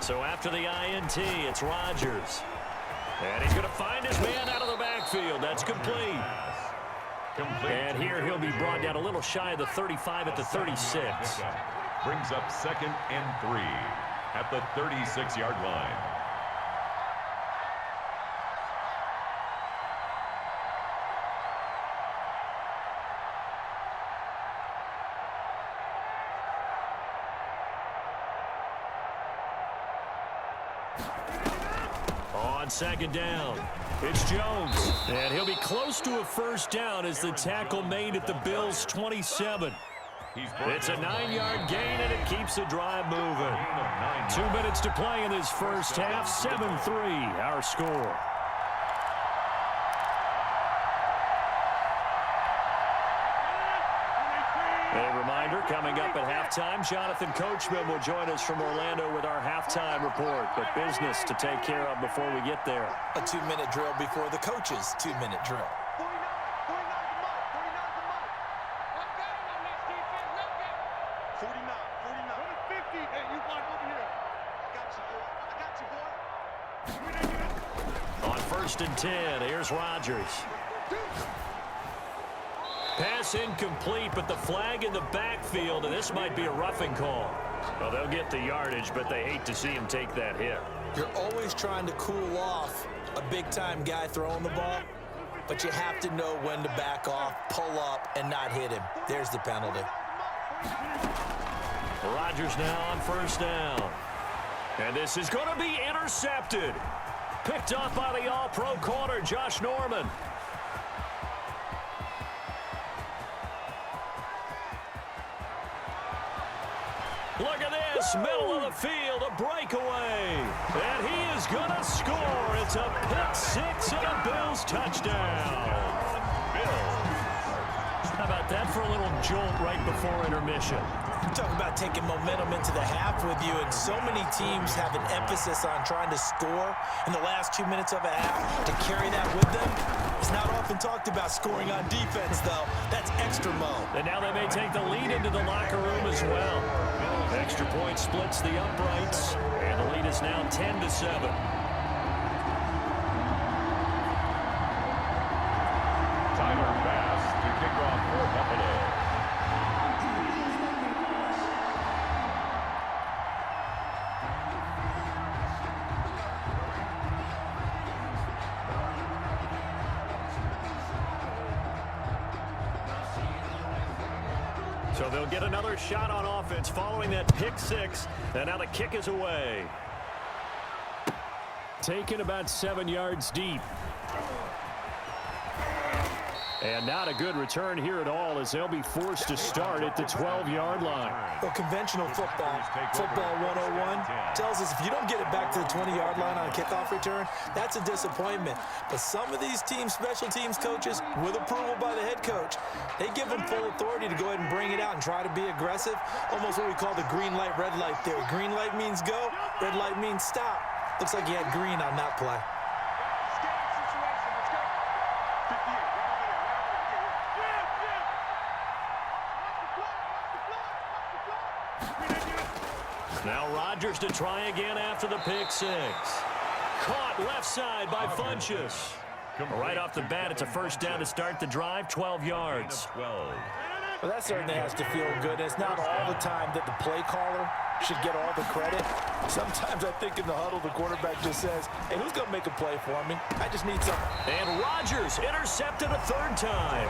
So after the INT, it's Rodgers. And he's going to find his man out of the backfield. That's complete. And here he'll be brought down a little shy of the 35 at the 36. Brings up 2nd and 3 at the 36-yard line. On 2nd down, it's Jones. And he'll be close to a first down as the tackle made at the Bills' 27. It's a 9-yard gain, and it keeps the drive moving. 2 minutes to play in this first half. 7-3, our score. A reminder, coming up at halftime, Jonathan Coachman will join us from Orlando with our halftime report. But business to take care of before we get there. A 2-minute drill before the coach's 2-minute drill. On 1st and 10, here's Rodgers. Pass incomplete, but the flag in the backfield, and this might be a roughing call. Well, they'll get the yardage, but they hate to see him take that hit. You're always trying to cool off a big-time guy throwing the ball, but you have to know when to back off, pull up, and not hit him. There's the penalty. Rodgers now on 1st down. And this is going to be intercepted. Picked up by the all-pro corner, Josh Norman. Look at this, middle of the field, a breakaway. And he is going to score. It's a pick-6 and a Bills touchdown. Bills. How about that for a little jolt right before intermission? Talk about taking momentum into the half with you, and so many teams have an emphasis on trying to score in the last 2 minutes of a half. To carry that with them, it's not often talked about scoring on defense, though. That's extra mo. And now they may take the lead into the locker room as well. Extra point splits the uprights, and the lead is now 10-7. Tyler Bass to kick off for Buffalo. So they'll get another shot on offense following that pick-6, and now the kick is away. Taken about 7 yards deep. And not a good return here at all, as they'll be forced to start at the 12-yard line. Well, conventional football 101, tells us if you don't get it back to the 20-yard line on a kickoff return, that's a disappointment. But some of these teams, special teams coaches, with approval by the head coach, they give them full authority to go ahead and bring it out and try to be aggressive. Almost what we call the green light, red light theory. Green light means go, red light means stop. Looks like he had green on that play. Now Rodgers to try again after the pick-6. Caught left side by Funchess. Right off the bat, it's a first down to start the drive, 12 yards. Well, that certainly has to feel good. It's not all the time that the play caller should get all the credit. Sometimes I think in the huddle, the quarterback just says, hey, who's going to make a play for me? I just need something. And Rodgers intercepted a 3rd time.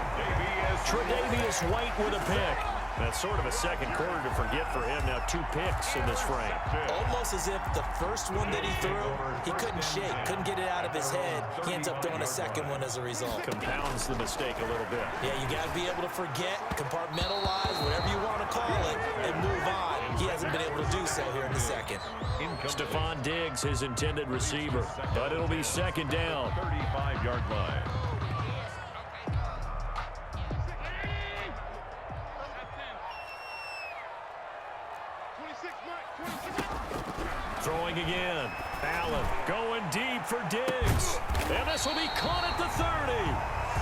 Tre'Davious White with a pick. That's sort of a second quarter to forget for him. Now 2 picks in this frame. Almost as if the first one that he threw, he couldn't shake, couldn't get it out of his head. He ends up throwing a second one as a result. Compounds the mistake a little bit. Yeah, you got to be able to forget, compartmentalize, whatever you want to call it, and move on. He hasn't been able to do so here in the second. Stephon Diggs, his intended receiver. But it'll be 2nd down. 35-yard line. Throwing again. Allen going deep for Diggs. And this will be caught at the 30.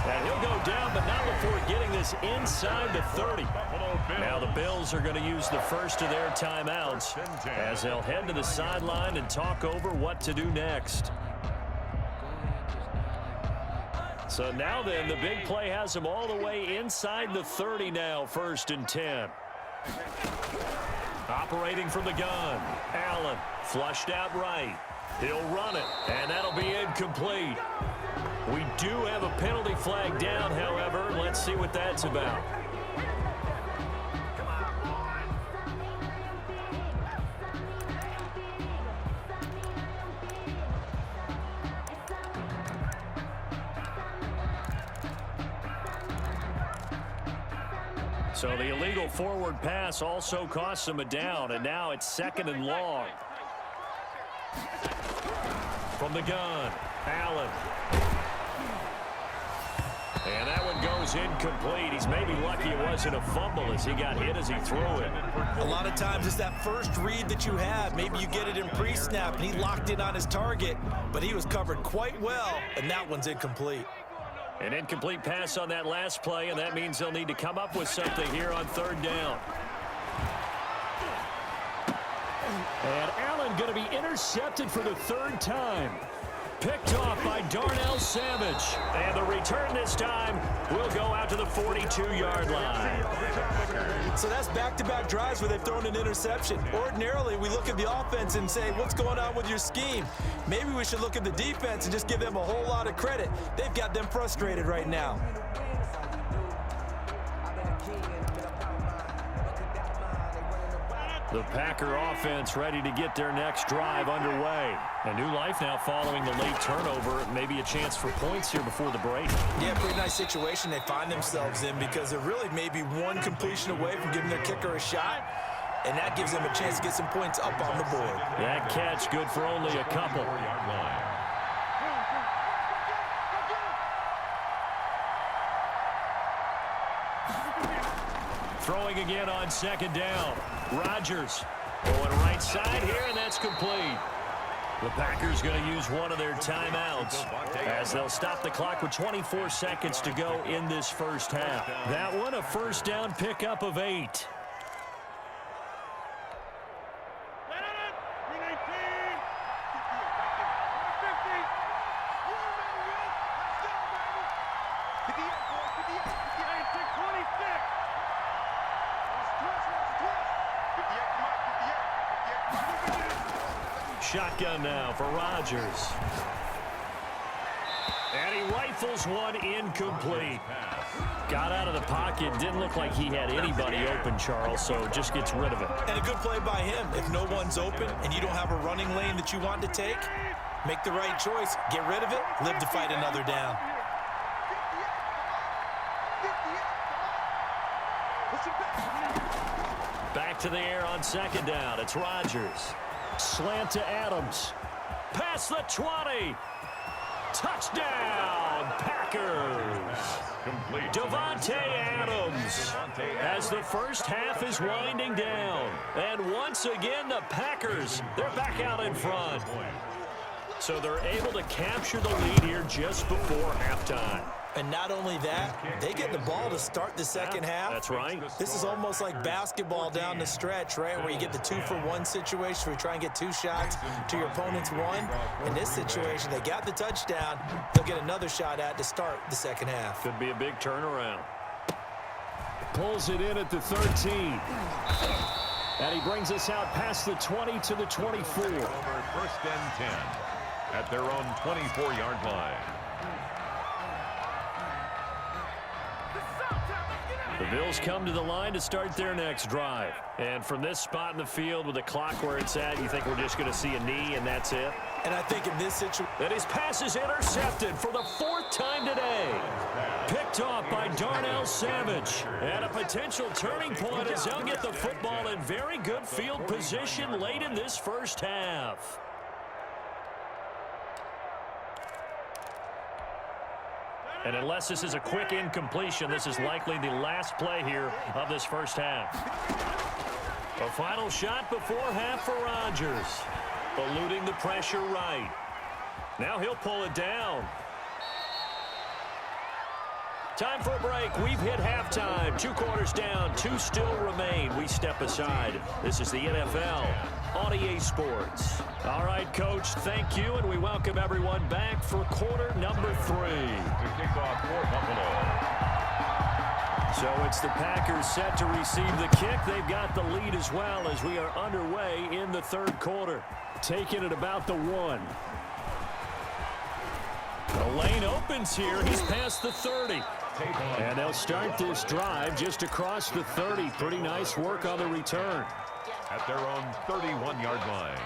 And he'll go down, but not before getting this inside the 30. Now the Bills are going to use the first of their timeouts as they'll head to the sideline and talk over what to do next. So now then, the big play has them all the way inside the 30 now, 1st and 10. Operating from the gun, Allen flushed out right. He'll run it, and that'll be incomplete. We do have a penalty flag down, however. Let's see what that's about. So the illegal forward pass also costs him a down, and now it's 2nd and long. From the gun, Allen. And that one goes incomplete. He's maybe lucky it wasn't a fumble as he got hit as he threw it. A lot of times it's that first read that you have. Maybe you get it in pre-snap, and he locked in on his target, but he was covered quite well, and that one's incomplete. An incomplete pass on that last play, and that means they'll need to come up with something here on 3rd down. And Allen going to be intercepted for the 3rd time. Picked off by Darnell Savage. And the return this time will go out to the 42-yard line. So that's back-to-back drives where they've thrown an interception. Ordinarily, we look at the offense and say, what's going on with your scheme? Maybe we should look at the defense and just give them a whole lot of credit. They've got them frustrated right now. The Packer offense ready to get their next drive underway. A new life now following the late turnover. Maybe a chance for points here before the break. Yeah, pretty nice situation they find themselves in because they're really maybe one completion away from giving their kicker a shot, and that gives them a chance to get some points up on the board. That catch good for only a couple. Throwing again on 2nd down. Rodgers going right side here, and that's complete. The Packers going to use one of their timeouts as they'll stop the clock with 24 seconds to go in this first half. That one, a 1st down pickup of 8. Shotgun now for Rodgers. And he rifles one incomplete. Got out of the pocket. Didn't look like he had anybody open, Charles, so just gets rid of it. And a good play by him. If no one's open and you don't have a running lane that you want to take, make the right choice. Get rid of it. Live to fight another down. Back to the air on 2nd down. It's Rodgers. Slant to Adams. Past the 20. Touchdown, Packers. Davante Adams as the first half is winding down. And once again, the Packers, they're back out in front. So they're able to capture the lead here just before halftime. And not only that, they get the ball to start the second half. That's right. This is almost like basketball down the stretch, right, where you get the 2-for-1 situation where you try and get 2 shots to your opponent's 1. In this situation, they got the touchdown. They'll get another shot at to start the second half. Could be a big turnaround. Pulls it in at the 13. And he brings us out past the 20 to the 24. 1st and 10 at their own 24-yard line. The Bills come to the line to start their next drive. And from this spot in the field with the clock where it's at, you think we're just going to see a knee and that's it? And I think in this situation... And his pass is intercepted for the 4th time today. Picked off by Darnell Savage. And a potential turning point as they'll get the football in very good field position late in this first half. And unless this is a quick incompletion, this is likely the last play here of this first half. A final shot before half for Rodgers. Eluding the pressure right. Now he'll pull it down. Time for a break. We've hit halftime. 2 quarters down. 2 still remain. We step aside. This is the NFL on EA Sports. All right, Coach, thank you, and we welcome everyone back for quarter number 3. To kick off for Buffalo. So it's the Packers set to receive the kick. They've got the lead as well as we are underway in the 3rd quarter. Taking it about the 1. The lane opens here. He's past the 30. And they'll start this drive just across the 30. Pretty nice work on the return. At their own 31-yard line.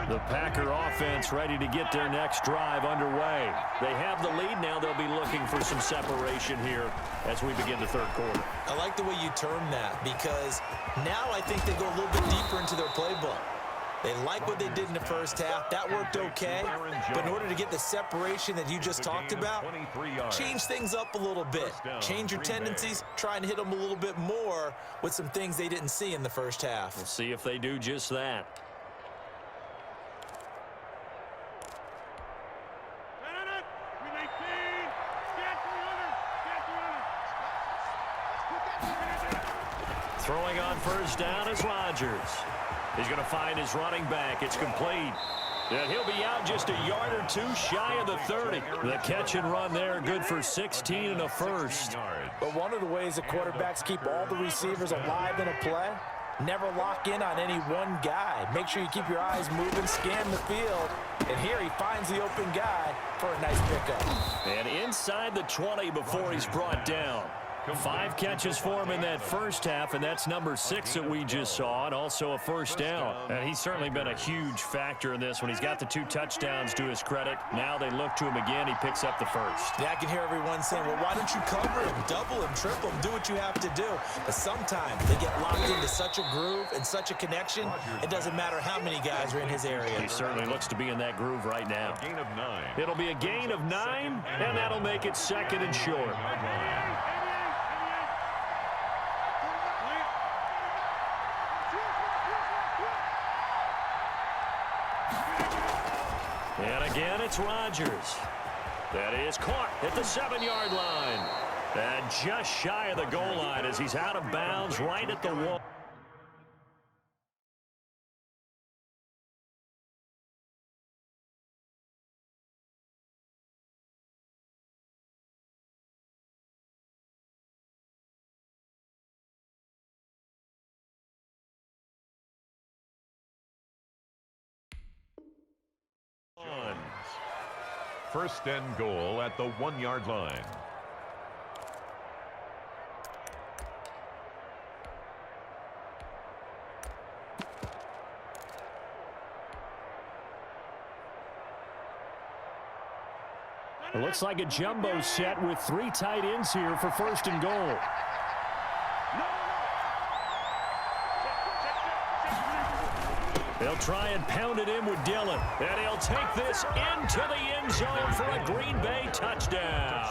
The Packer offense ready to get their next drive underway. They have the lead now. They'll be looking for some separation here as we begin the 3rd quarter. I like the way you term that because now I think they go a little bit deeper into their playbook. They like what they did in the first half. That worked okay. But in order to get the separation that you just talked about, change things up a little bit. Change your tendencies. Try and hit them a little bit more with some things they didn't see in the first half. We'll see if they do just that. Throwing on first down is Rodgers. He's going to find his running back. It's complete. And he'll be out just a yard or 2 shy of the 30. The catch and run there, good for 16 and a first. But one of the ways the quarterbacks keep all the receivers alive in a play, never lock in on any one guy. Make sure you keep your eyes moving, scan the field. And here he finds the open guy for a nice pickup. And inside the 20 before he's brought down. 5 catches for him in that first half, and that's number 6 that we just saw, and also a first down. And he's certainly been a huge factor in this when he's got the 2 touchdowns to his credit. Now they look to him again. He picks up the first. Yeah, I can hear everyone saying, well, why don't you cover him, double him, triple him, do what you have to do. But sometimes they get locked into such a groove and such a connection, it doesn't matter how many guys are in his area. He certainly looks to be in that groove right now. Gain of 9. It'll be a gain of 9, and that'll make it 2nd and short. And again, it's Rodgers. That is caught at the 7-yard line. And just shy of the goal line as he's out of bounds right at the wall. First and goal at the 1-yard line. It looks like a jumbo set with 3 tight ends here for first and goal. They'll try and pound it in with Dillon. And he'll take this into the end zone for a Green Bay touchdown.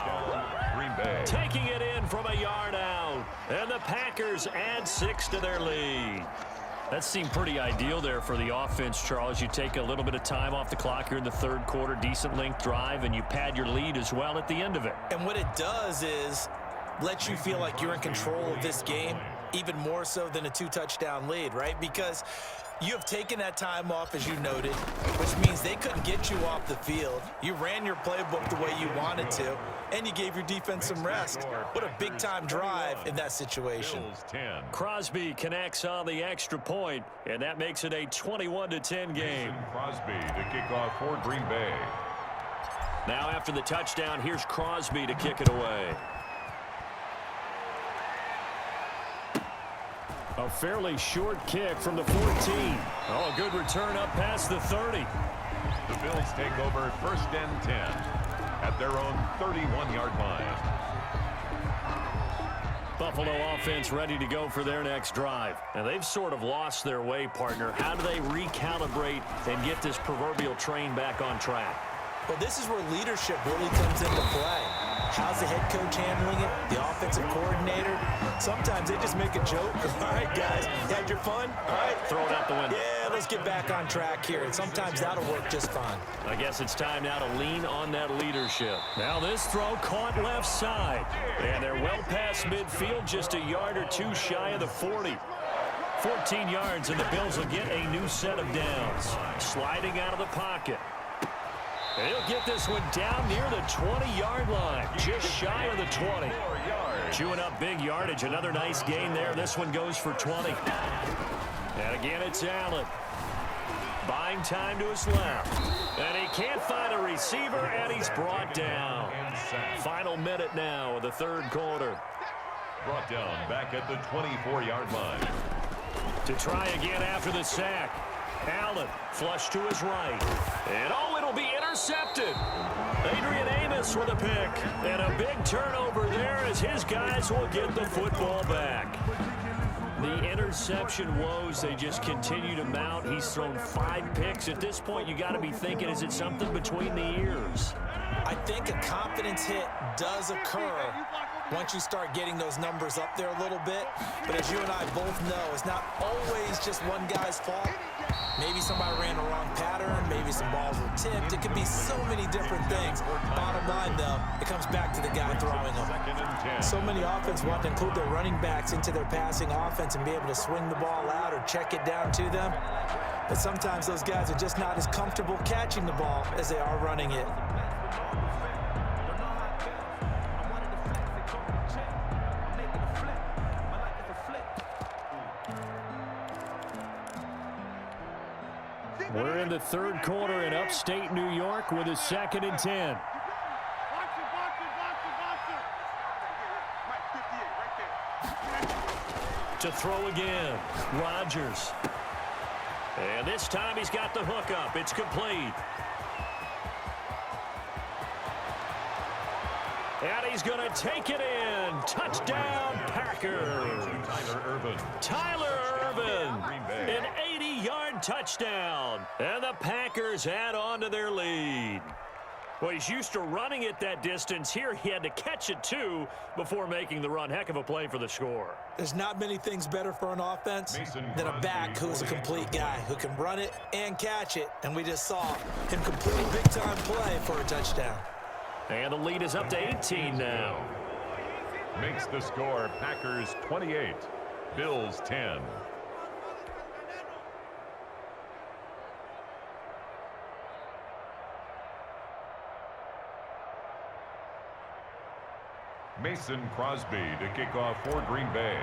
Green Bay. Taking it in from a yard out. And the Packers add 6 to their lead. That seemed pretty ideal there for the offense, Charles. You take a little bit of time off the clock here in the 3rd quarter, decent length drive, and you pad your lead as well at the end of it. And what it does is let you feel like you're in control of this game, even more so than a 2-touchdown lead, right? Because you have taken that time off, as you noted, which means they couldn't get you off the field. You ran your playbook the way you wanted to, and you gave your defense some rest. What a big-time drive in that situation. Crosby connects on the extra point, and that makes it a 21-10 game. Crosby to kick off for Green Bay. Now after the touchdown, here's Crosby to kick it away. A fairly short kick from the 14. Oh, a good return up past the 30. The Bills take over first and 10 at their own 31-yard line. Buffalo offense ready to go for their next drive. And they've sort of lost their way, partner. How do they recalibrate and get this proverbial train back on track? Well, this is where leadership really comes into play. How's the head coach handling it? The offensive coordinator? Sometimes they just make a joke. All right, guys, you had your fun? All right. Throw it out the window. Yeah, let's get back on track here. And sometimes that'll work just fine. I guess it's time now to lean on that leadership. Now this throw caught left side. And they're well past midfield, just a yard or two shy of the 40. 14 yards, and the Bills will get a new set of downs. Sliding out of the pocket. He'll get this one down near the 20-yard line, just shy of the 20. Chewing up big yardage, another nice gain there. This one goes for 20. And again, it's Allen. Buying time to his left. And he can't find a receiver, and he's brought down. Final minute now of the third quarter. Brought down back at the 24-yard line. To try again after the sack. Allen flush to his right. And it'll be intercepted. Adrian Amos with a pick. And a big turnover there as his guys will get the football back. The interception woes, they just continue to mount. He's thrown 5 picks. At this point, you got to be thinking, is it something between the ears? I think a confidence hit does occur once you start getting those numbers up there a little bit. But as you and I both know, it's not always just one guy's fault. Maybe somebody ran the wrong pattern. Maybe some balls were tipped. It could be so many different things. Bottom line, though, it comes back to the guy throwing them. So many offenses want to include their running backs into their passing offense and be able to swing the ball out or check it down to them. But sometimes those guys are just not as comfortable catching the ball as they are running it. We're in the third quarter in upstate New York with a 2nd and 10. To throw again, Rodgers. And this time he's got the hook up. It's complete. And he's going to take it in. Touchdown, Packers. Tyler Ervin. An 80-yard touchdown. And the Packers add on to their lead. Well, he's used to running it that distance. Here he had to catch it, too, before making the run. Heck of a play for the score. There's not many things better for an offense than a back who's a complete guy, who can run it and catch it. And we just saw him complete a big-time play for a touchdown. And the lead is up to 18 now. Makes the score Packers 28, Bills 10. Mason Crosby to kick off for Green Bay.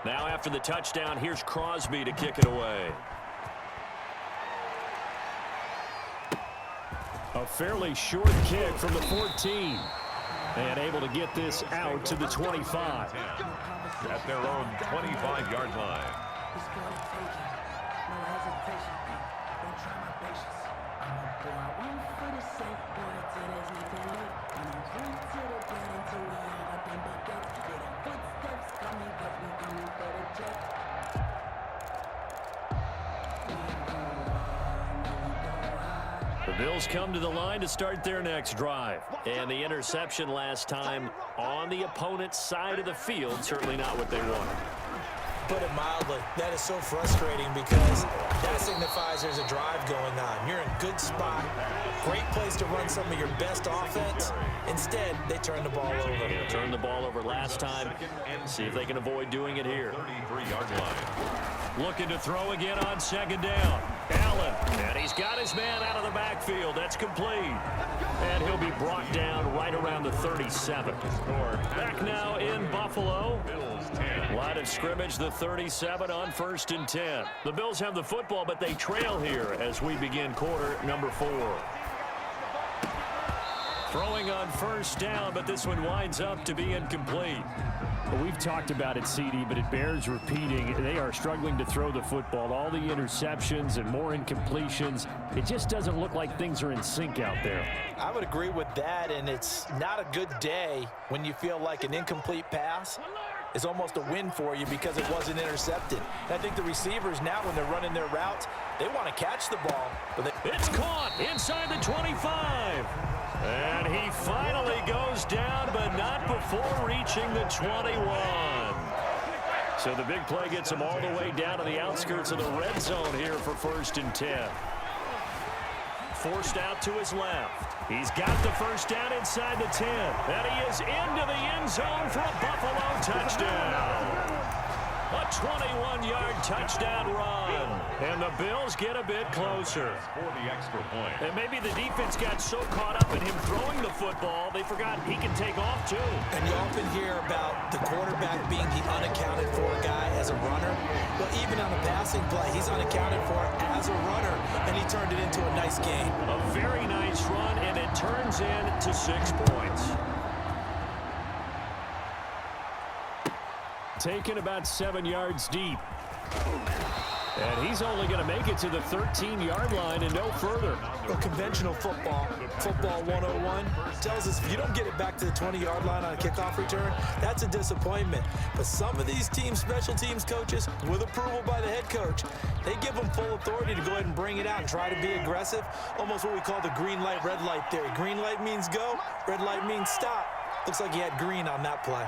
Now after the touchdown, here's Crosby to kick it away. A fairly short kick from the 14. And able to get this out to the 25. At their own 25-yard line. The Bills come to the line to start their next drive. And the interception last time on the opponent's side of the field, certainly not what they wanted. Put it mildly, that is so frustrating because that signifies there's a drive going on. You're in a good spot, great place to run some of your best offense. Instead, they turn the ball over. Yeah, turned the ball over last time. See if they can avoid doing it here. 33-yard line. Looking to throw again on 2nd down. Allen, and he's got his man out of the backfield. That's complete. And he'll be brought down right around the 37. Back now in Buffalo. Line of scrimmage, the 37 on 1st and 10. The Bills have the football, but they trail here as we begin quarter number 4. Throwing on first down, but this one winds up to be incomplete. Well, we've talked about it, CD, but it bears repeating. They are struggling to throw the football. All the interceptions and more incompletions. It just doesn't look like things are in sync out there. I would agree with that, and it's not a good day when you feel like an incomplete pass is almost a win for you because it wasn't intercepted. And I think the receivers now, when they're running their routes, they want to catch the ball. But it's caught inside the 25. And he finally goes down, but not before reaching the 21. So the big play gets him all the way down to the outskirts of the red zone here for 1st and 10. Forced out to his left. He's got the first down inside the 10. And he is into the end zone for a Buffalo touchdown. A 21-yard touchdown run. And the Bills get a bit closer. For the extra point. And maybe the defense got so caught up in him throwing the football, they forgot he can take off too. And you often hear about the quarterback being the unaccounted for guy as a runner. Well, even on a passing play, he's unaccounted for as a runner, and he turned it into a nice game. A very nice run, and it turns into 6 points. Taken about 7 yards deep. And he's only going to make it to the 13-yard line and no further. Well, conventional football 101, tells us if you don't get it back to the 20-yard line on a kickoff return, that's a disappointment. But some of these special teams coaches, with approval by the head coach, they give them full authority to go ahead and bring it out and try to be aggressive. Almost what we call the green light, red light theory. Green light means go, red light means stop. Looks like he had green on that play.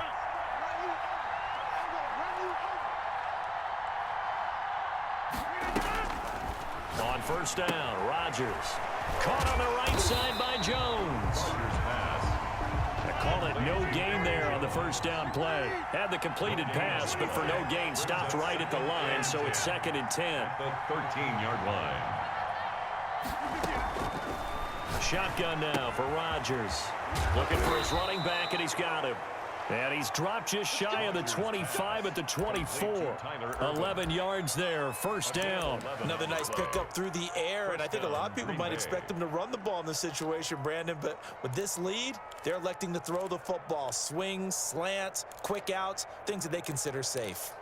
On first down, Rodgers. Caught on the right side by Jones. They call it no gain there on the first down play. Had the completed pass, but for no gain, stopped right at the line, so it's 2nd and 10. The 13-yard line. Shotgun now for Rodgers. Looking for his running back, and he's got him. And he's dropped just shy of the 25 at the 24. 11 yards there, first down. Another nice pickup through the air, and I think a lot of people might expect him to run the ball in this situation, Brandon, but with this lead, they're electing to throw the football. Swings, slants, quick outs, things that they consider safe.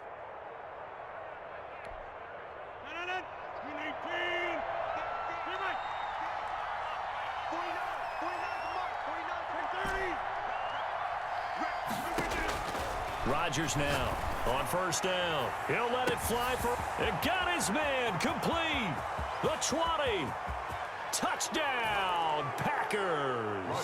Rodgers now on first down. He'll let it fly for it. Got his man complete. The 20. Touchdown, Packers.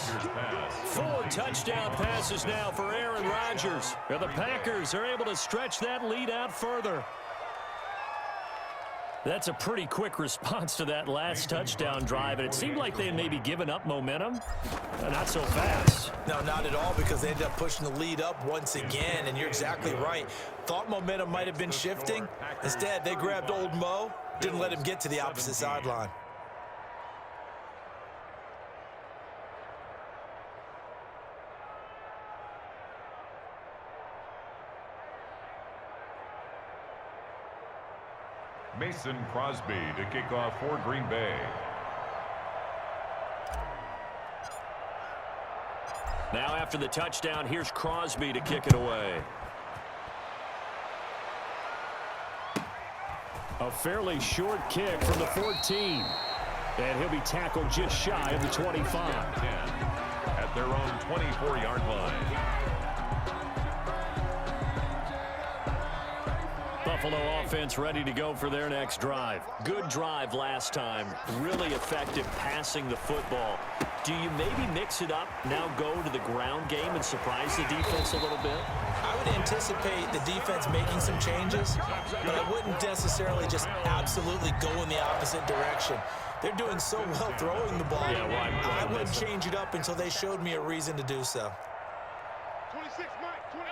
4 touchdown passes now for Aaron Rodgers. And the Packers are able to stretch that lead out further. That's a pretty quick response to that last touchdown drive, and it seemed like they had maybe given up momentum. Not so fast. No, not at all, because they ended up pushing the lead up once again, and you're exactly right. Thought momentum might have been shifting. Instead, they grabbed old Mo, didn't let him get to the opposite sideline. Mason Crosby to kick off for Green Bay. Now after the touchdown, here's Crosby to kick it away. A fairly short kick from the 14. And he'll be tackled just shy of the 25. 10 at their own 24-yard line. Buffalo offense ready to go for their next drive. Good drive last time. Really effective passing the football. Do you maybe mix it up, now go to the ground game and surprise the defense a little bit? I would anticipate the defense making some changes, but I wouldn't necessarily just absolutely go in the opposite direction. They're doing so well throwing the ball. Yeah, why I wouldn't change it up until they showed me a reason to do so. 26, Mike, 20.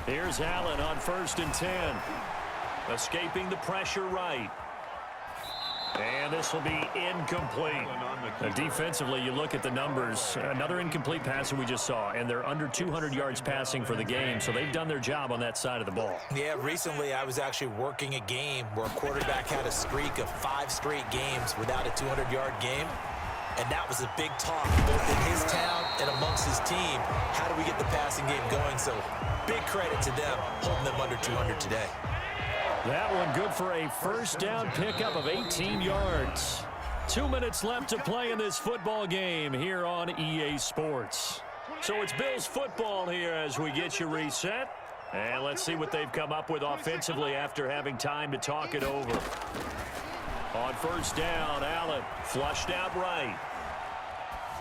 Here's Allen on 1st and 10. Escaping the pressure right. And this will be incomplete. Defensively, you look at the numbers. Another incomplete pass that we just saw, and they're under 200 yards passing for the game, so they've done their job on that side of the ball. Yeah, recently I was actually working a game where a quarterback had a streak of 5 straight games without a 200-yard game. And that was a big talk, both in his town and amongst his team. How do we get the passing game going? So big credit to them, holding them under 200 today. That one good for a first down pickup of 18 yards. 2 minutes left to play in this football game here on EA Sports. So it's Bills football here as we get you reset. And let's see what they've come up with offensively after having time to talk it over. On first down, Allen flushed out right.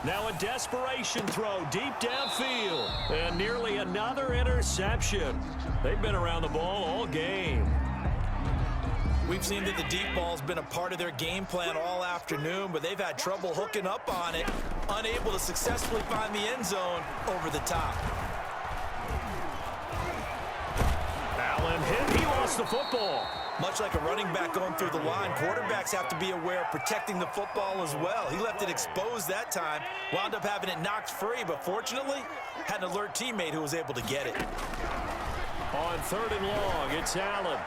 Now a desperation throw deep downfield. And nearly another interception. They've been around the ball all game. We've seen that the deep ball's been a part of their game plan all afternoon, but they've had trouble hooking up on it, unable to successfully find the end zone over the top. Allen hit. He lost the football. Much like a running back going through the line, quarterbacks have to be aware of protecting the football as well. He left it exposed that time, wound up having it knocked free, but fortunately, had an alert teammate who was able to get it. On third and long, it's Allen.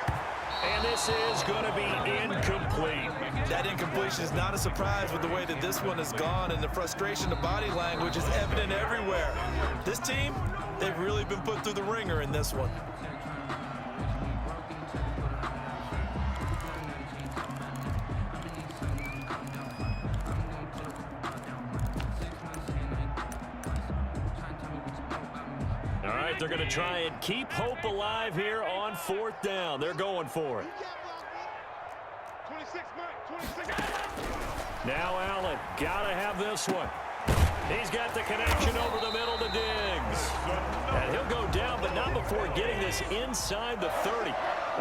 And this is going to be incomplete. That incompletion is not a surprise with the way that this one has gone, and the frustration, the body language is evident everywhere. This team, they've really been put through the ringer in this one. They're going to try and keep hope alive here on fourth down. They're going for it. 26, Mike, 26. Now Allen, got to have this one. He's got the connection over the middle to Diggs. And he'll go down, but not before getting this inside the 30.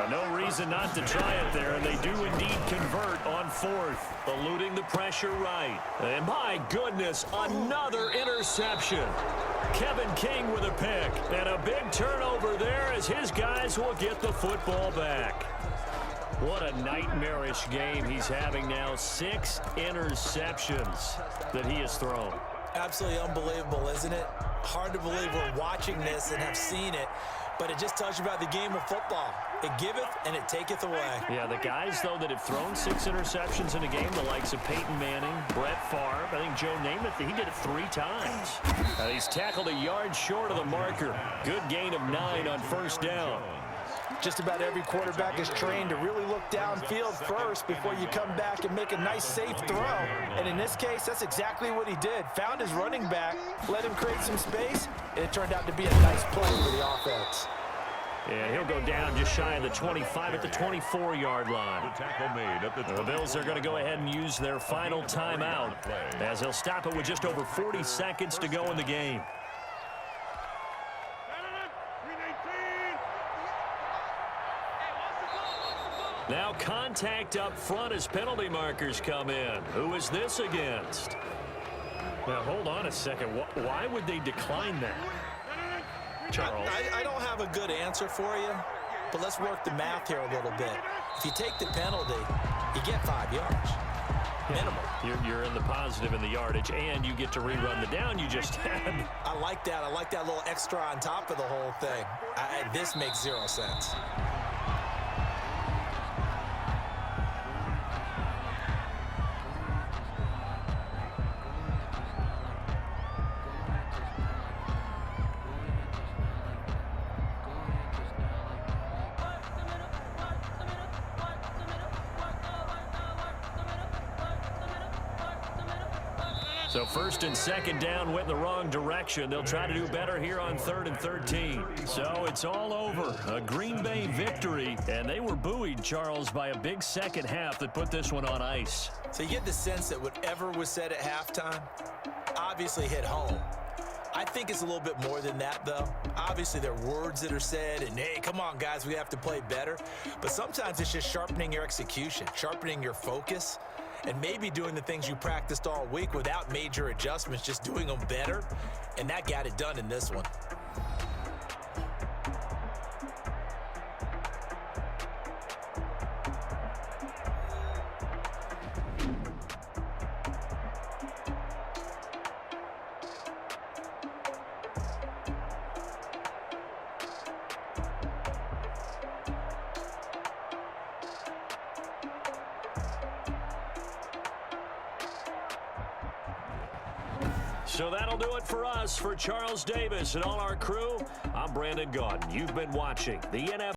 No reason not to try it there, and they do indeed convert on fourth, eluding the pressure right. And my goodness, another interception. Kevin King with a pick, and a big turnover there as his guys will get the football back. What a nightmarish game he's having now. 6 interceptions that he has thrown. Absolutely unbelievable, isn't it? Hard to believe we're watching this and have seen it, but it just tells you about the game of football. It giveth and it taketh away. Yeah, the guys, though, that have thrown 6 interceptions in a game, the likes of Peyton Manning, Brett Favre, I think Joe Namath, he did it 3 times. He's tackled a yard short of the marker. Good gain of 9 on first down. Just about every quarterback is trained to really look downfield first before you come back and make a nice, safe throw. And in this case, that's exactly what he did. Found his running back, let him create some space, and it turned out to be a nice play for the offense. Yeah, he'll go down just shy of the 25 at the 24-yard line. The tackle made at The Bills are going to go ahead and use their final timeout as they'll stop it with just over 40 seconds to go in the game. Now contact up front as penalty markers come in. Who is this against? Now, hold on a second. Why would they decline that? Charles. I don't have a good answer for you, but let's work the math here a little bit. If you take the penalty, you get 5 yards. Minimum. You're in the positive in the yardage, and you get to rerun the down you just had. I like that. I like that little extra on top of the whole thing. This makes 0 sense. So first and second down went in the wrong direction. They'll try to do better here on 3rd and 13. So it's all over. A Green Bay victory, and they were buoyed, Charles, by a big second half that put this one on ice. So you get the sense that whatever was said at halftime obviously hit home. I think it's a little bit more than that, though. Obviously, there are words that are said, and hey, come on, guys, we have to play better. But sometimes it's just sharpening your execution, sharpening your focus, and maybe doing the things you practiced all week without major adjustments, just doing them better. And that got it done in this one. So that'll do it for us. For Charles Davis and all our crew, I'm Brandon Gaudin. You've been watching the NFL.